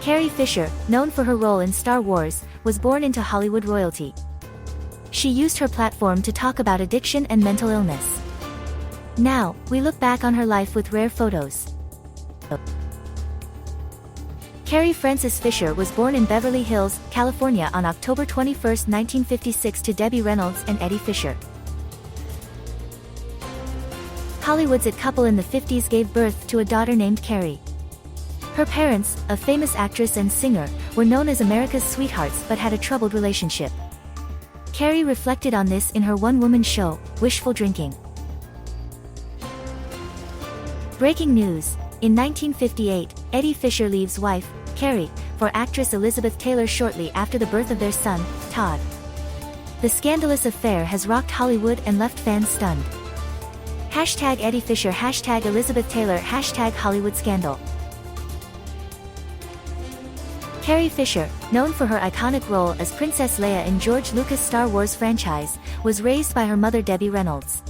Carrie Fisher, known for her role in Star Wars, was born into Hollywood royalty. She used her platform to talk about addiction and mental illness. Now, we look back on her life with rare photos. Carrie Frances Fisher was born in Beverly Hills, California on October 21, 1956 to Debbie Reynolds and Eddie Fisher. Hollywood's it couple in the 50s gave birth to a daughter named Carrie. Her parents, a famous actress and singer, were known as America's sweethearts but had a troubled relationship. Carrie reflected on this in her one-woman show, Wishful Drinking. Breaking news. In 1958, Eddie Fisher leaves wife, Carrie, for actress Elizabeth Taylor shortly after the birth of their son, Todd. The scandalous affair has rocked Hollywood and left fans stunned. #Eddie Fisher, #Elizabeth Taylor, #Hollywood scandal. Carrie Fisher, known for her iconic role as Princess Leia in George Lucas' Star Wars franchise, was raised by her mother Debbie Reynolds.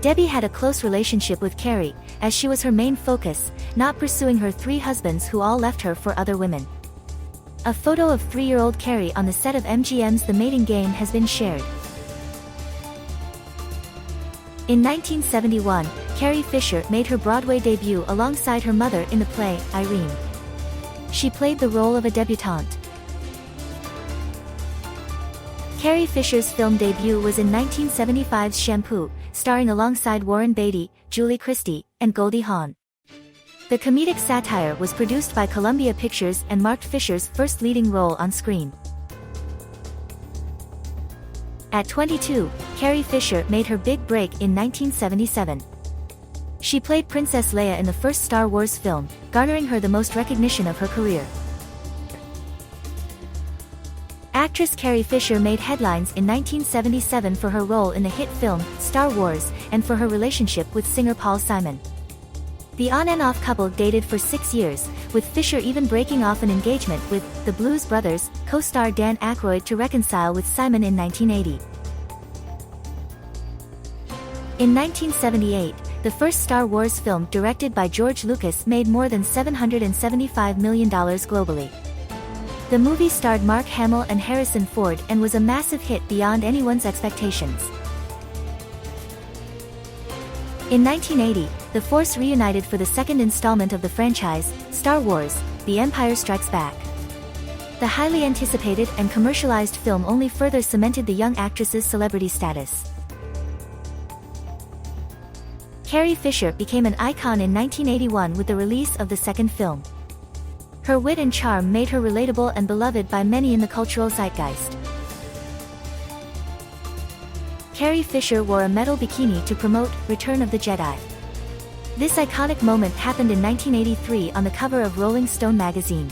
Debbie had a close relationship with Carrie, as she was her main focus, not pursuing her 3 husbands who all left her for other women. A photo of 3-year-old Carrie on the set of MGM's The Mating Game has been shared. In 1971, Carrie Fisher made her Broadway debut alongside her mother in the play, Irene. She played the role of a debutante. Carrie Fisher's film debut was in 1975's Shampoo, starring alongside Warren Beatty, Julie Christie, and Goldie Hawn. The comedic satire was produced by Columbia Pictures and marked Fisher's first leading role on screen. At 22, Carrie Fisher made her big break in 1977. She played Princess Leia in the first Star Wars film, garnering her the most recognition of her career. Actress Carrie Fisher made headlines in 1977 for her role in the hit film, Star Wars, and for her relationship with singer Paul Simon. The on-and-off couple dated for 6 years, with Fisher even breaking off an engagement with the Blues Brothers co-star Dan Aykroyd to reconcile with Simon in 1980. In 1978, the first Star Wars film directed by George Lucas made more than $775 million globally. The movie starred Mark Hamill and Harrison Ford and was a massive hit beyond anyone's expectations. In 1980, the Force reunited for the second installment of the franchise, Star Wars: The Empire Strikes Back. The highly anticipated and commercialized film only further cemented the young actress's celebrity status. Carrie Fisher became an icon in 1981 with the release of the second film. Her wit and charm made her relatable and beloved by many in the cultural zeitgeist. Carrie Fisher wore a metal bikini to promote Return of the Jedi. This iconic moment happened in 1983 on the cover of Rolling Stone magazine.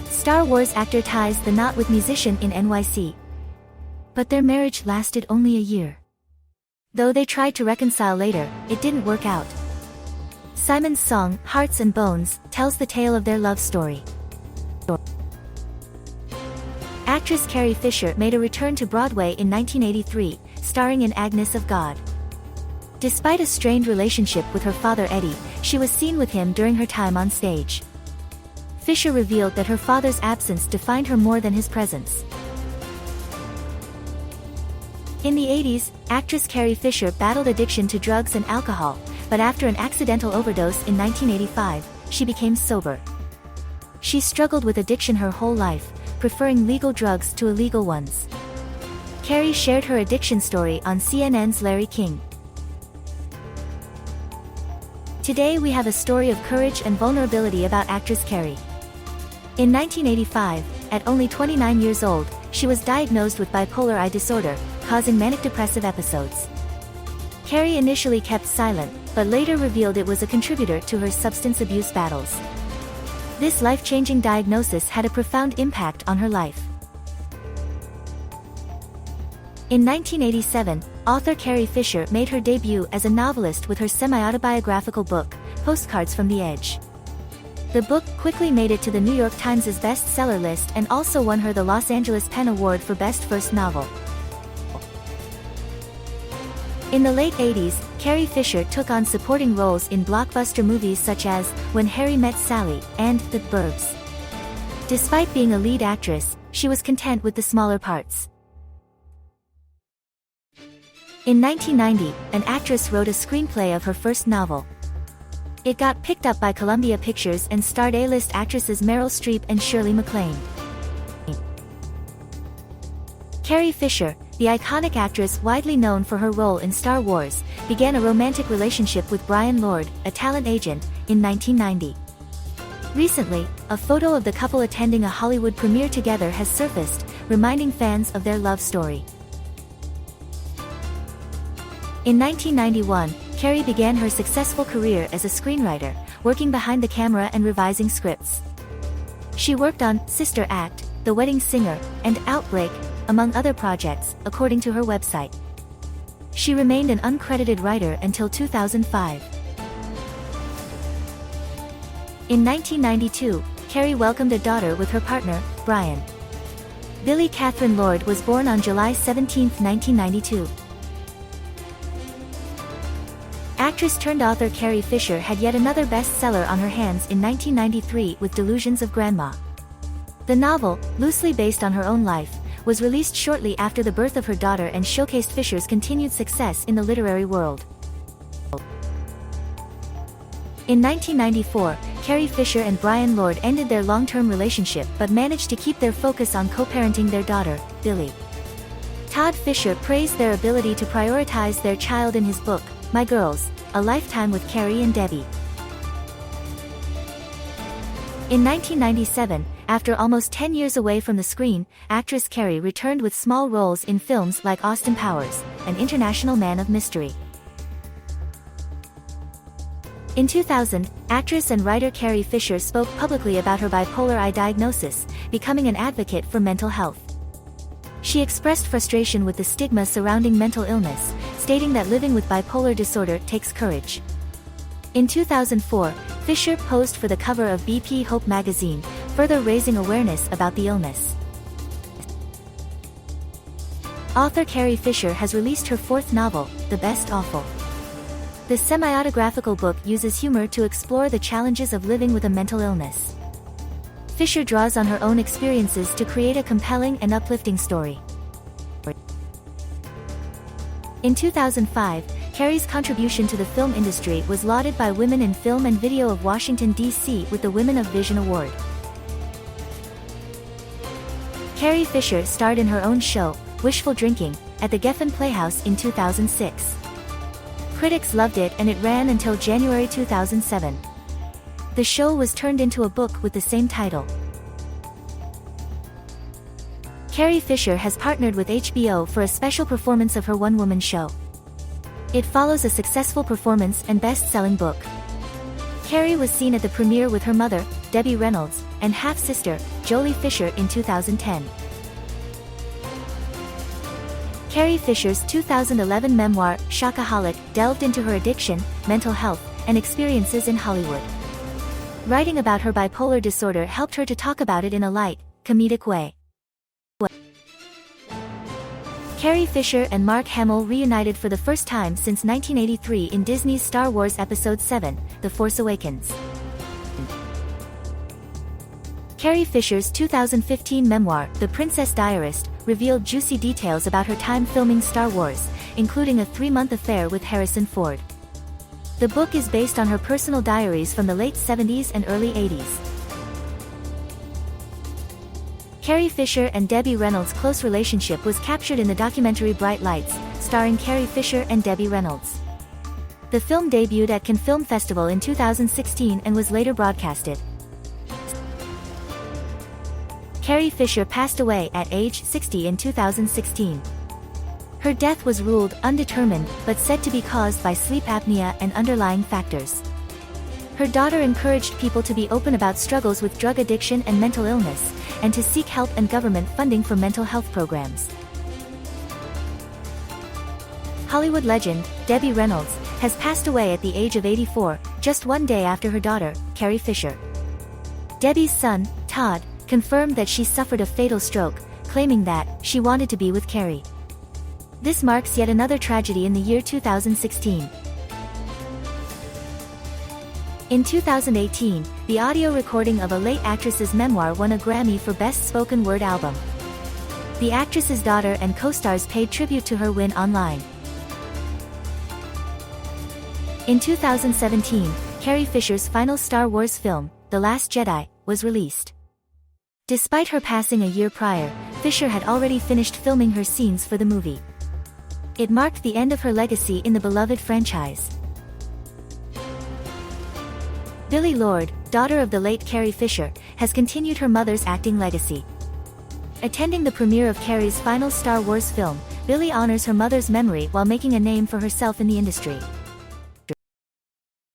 Star Wars actor ties the knot with musician in NYC. But their marriage lasted only a year. Though they tried to reconcile later, it didn't work out. Simon's song, Hearts and Bones, tells the tale of their love story. Actress Carrie Fisher made a return to Broadway in 1983, starring in Agnes of God. Despite a strained relationship with her father Eddie, she was seen with him during her time on stage. Fisher revealed that her father's absence defined her more than his presence. In the 80s, actress Carrie Fisher battled addiction to drugs and alcohol, but after an accidental overdose in 1985, she became sober. She struggled with addiction her whole life, preferring legal drugs to illegal ones. Carrie shared her addiction story on CNN's Larry King. Today we have a story of courage and vulnerability about actress Carrie. In 1985, at only 29 years old, she was diagnosed with bipolar I disorder, causing manic-depressive episodes. Carrie initially kept silent, but later revealed it was a contributor to her substance abuse battles. This life-changing diagnosis had a profound impact on her life. In 1987, author Carrie Fisher made her debut as a novelist with her semi-autobiographical book, Postcards from the Edge. The book quickly made it to the New York Times' bestseller list and also won her the Los Angeles Pen Award for Best First Novel. In the late 80s, Carrie Fisher took on supporting roles in blockbuster movies such as When Harry Met Sally and The Burbs. Despite being a lead actress, she was content with the smaller parts. In 1990, an actress wrote a screenplay of her first novel. It got picked up by Columbia Pictures and starred A-list actresses Meryl Streep and Shirley MacLaine. Carrie Fisher, the iconic actress widely known for her role in Star Wars, began a romantic relationship with Brian Lord, a talent agent, in 1990. Recently, a photo of the couple attending a Hollywood premiere together has surfaced, reminding fans of their love story. In 1991, Carrie began her successful career as a screenwriter, working behind the camera and revising scripts. She worked on Sister Act, The Wedding Singer, and Outbreak, among other projects, according to her website. She remained an uncredited writer until 2005. In 1992, Carrie welcomed a daughter with her partner, Brian. Billy Catherine Lord was born on July 17, 1992. Actress-turned-author Carrie Fisher had yet another bestseller on her hands in 1993 with Delusions of Grandma. The novel, loosely based on her own life, was released shortly after the birth of her daughter and showcased Fisher's continued success in the literary world. In 1994, Carrie Fisher and Brian Lord ended their long-term relationship but managed to keep their focus on co-parenting their daughter, Billy. Todd Fisher praised their ability to prioritize their child in his book, My Girls, A Lifetime with Carrie and Debbie. In 1997, after almost 10 years away from the screen, actress Carrie returned with small roles in films like Austin Powers, An International Man of Mystery. In 2000, actress and writer Carrie Fisher spoke publicly about her bipolar I diagnosis, becoming an advocate for mental health. She expressed frustration with the stigma surrounding mental illness, stating that living with bipolar disorder takes courage. In 2004, Fisher posed for the cover of BP Hope magazine, further raising awareness about the illness. Author Carrie Fisher has released her fourth novel, The Best Awful. The semi-autographical book uses humor to explore the challenges of living with a mental illness. Fisher draws on her own experiences to create a compelling and uplifting story. In 2005, Carrie's contribution to the film industry was lauded by Women in Film and Video of Washington, D.C. with the Women of Vision Award. Carrie Fisher starred in her own show, Wishful Drinking, at the Geffen Playhouse in 2006. Critics loved it and it ran until January 2007. The show was turned into a book with the same title. Carrie Fisher has partnered with HBO for a special performance of her one-woman show. It follows a successful performance and best-selling book. Carrie was seen at the premiere with her mother, Debbie Reynolds, and half-sister, Jolie Fisher in 2010. Carrie Fisher's 2011 memoir, Shockaholic, delved into her addiction, mental health, and experiences in Hollywood. Writing about her bipolar disorder helped her to talk about it in a light, comedic way. Carrie Fisher and Mark Hamill reunited for the first time since 1983 in Disney's Star Wars Episode 7, The Force Awakens. Carrie Fisher's 2015 memoir, The Princess Diarist, revealed juicy details about her time filming Star Wars, including a 3-month affair with Harrison Ford. The book is based on her personal diaries from the late 70s and early 80s. Carrie Fisher and Debbie Reynolds' close relationship was captured in the documentary Bright Lights, starring Carrie Fisher and Debbie Reynolds. The film debuted at Cannes Film Festival in 2016 and was later broadcasted. Carrie Fisher passed away at age 60 in 2016. Her death was ruled undetermined but said to be caused by sleep apnea and underlying factors. Her daughter encouraged people to be open about struggles with drug addiction and mental illness, and to seek help and government funding for mental health programs. Hollywood legend, Debbie Reynolds, has passed away at the age of 84, just one day after her daughter, Carrie Fisher. Debbie's son, Todd, confirmed that she suffered a fatal stroke, claiming that she wanted to be with Carrie. This marks yet another tragedy in the year 2016. In 2018, the audio recording of a late actress's memoir won a Grammy for Best Spoken Word Album. The actress's daughter and co-stars paid tribute to her win online. In 2017, Carrie Fisher's final Star Wars film, The Last Jedi, was released. Despite her passing a year prior, Fisher had already finished filming her scenes for the movie. It marked the end of her legacy in the beloved franchise. Billie Lourd, daughter of the late Carrie Fisher, has continued her mother's acting legacy. Attending the premiere of Carrie's final Star Wars film, Billie honors her mother's memory while making a name for herself in the industry.